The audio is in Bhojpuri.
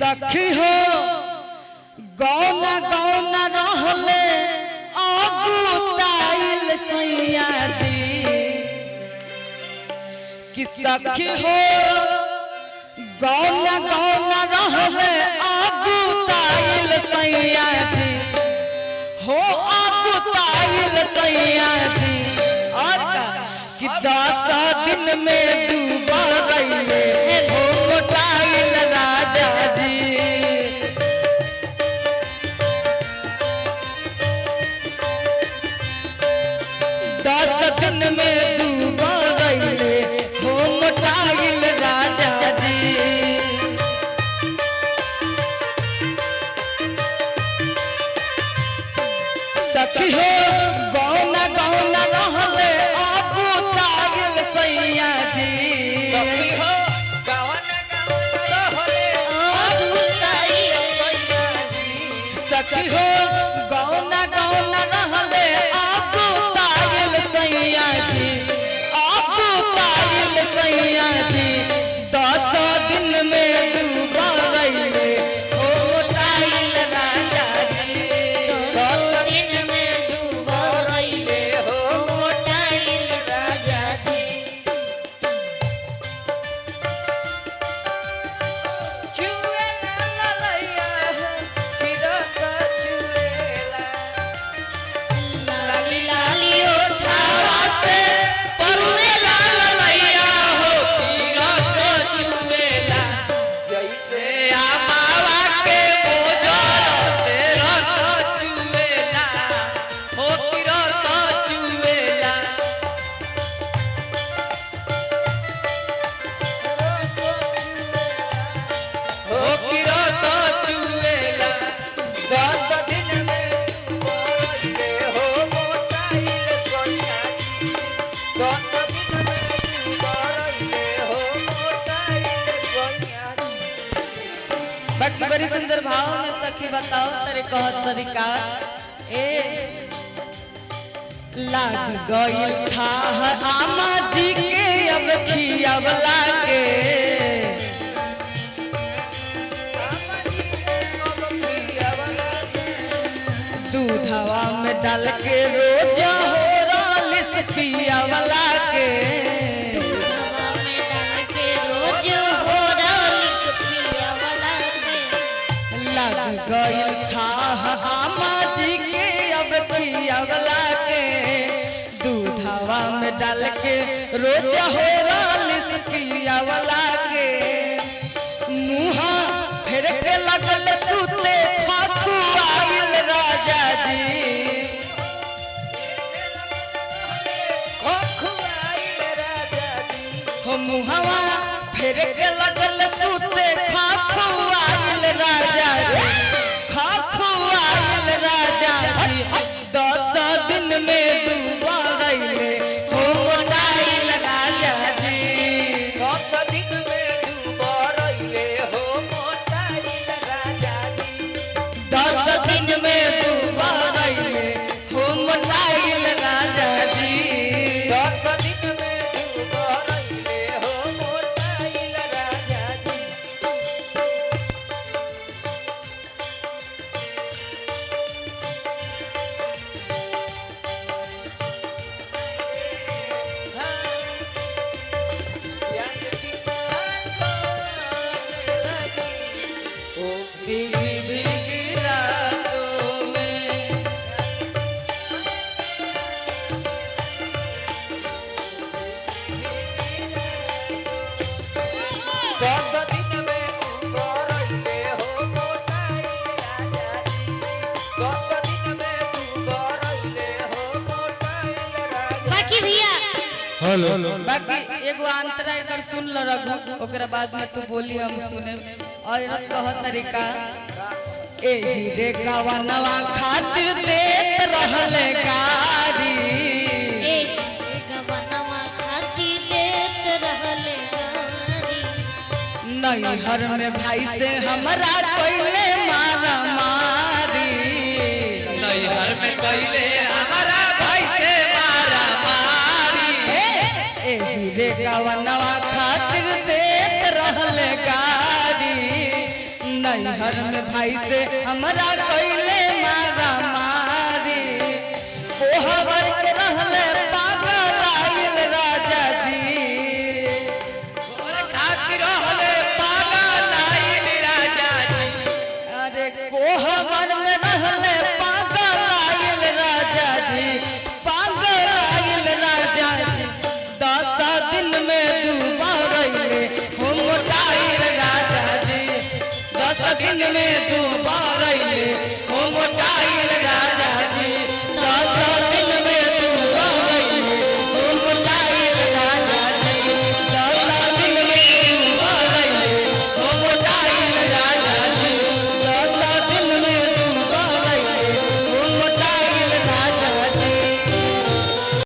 सखी हो गौना गौना रहले अगुताइल सैया जी कि सखी हो गौना गौना रहले अगुताइल सैया जी हो अगुताइल सैया जी और कि 10 दिन में डूबा रहिले हो मोटाइल राजा जी 10 दिन में डूबा रहिले हो मोटाइल राजा जी सखी हो गौना गौना रहले अगुताइल सैया जी सखी हो गौना गौना रहले अगुताइल सैया जी सखी हो गौना गौना रहले अगुताइल सैया जी अगुताइल सैया जी 10 दिन में डूबा रहिले हो मोटाइल राजा जी 10 दिन में डूबा रहिले हो मोटाइल राजा जी चुएला लैया फिरत चुएला लाली लाली उठावा से परुएला लैया हो फिरत चुएला जैसे आमावा के बोझो तेरा चुएला हो फिरत चुएला हो फिरत चुएला 10 दिन में बोले हो मोटाइल सैया जी 10 दिन में बोले हो मोटाइल सैया जी बाकी बड़ी सुंदर भाव में सखी बताओ तेरे कहत तरीका ए लाग गइल था आमा जी के अब खियावला के दूधवा में डाल के रोज हो रालिस पियावला के दूधवा में डाल के रोज हो रालिस पियावला के लग गइल था आमा जी के अब पियावला के दूधवा में डाल के रोज हो रालिस पियावला के मुहा फेर के लगल सुते खखुआइल राजा जी खखुआइल राजा जी हो मुहावा फेर के लगल सुते खखुआइल राजा जी खखुआइल राजा जी 10 दिन में डूबा रहिले हो मोटाइल राजा जी 10 दिन में डूबा रहिले हो मोटाइल राजा जी 10 दिन में डूबा रहिले हो मोटाइल राजा जी 10 दिन में डूबा रहिले हो मोटाइल राजा जी हेलो बाकी एगो अंतरा एकर सुन ल रघु ओकरा बाद में तू बोली हम सुने और कहत तरीका एही रे गवनवा खातिर देत रहले गारी गवनवा खातिर देत रहले गारी नैहर में भाई से हमरा कोइले मारा मारी नैहर में कोइले हमरा भाई से मारा मारी एही रे गवनवा खातिर देत रहले गारी नैहर में भाई से हमरा कइले मारा मारी कोहबर के रहले पागल आइल राजा जी तोरे खातिर रहले पागल आइल राजा जी अरे कोहबर में रहले पागल आइल राजा जी पागल आइल राजा जी 10 दिन में दुबार अइले हो मोटाइल राजा जी 10 दिन में दुबार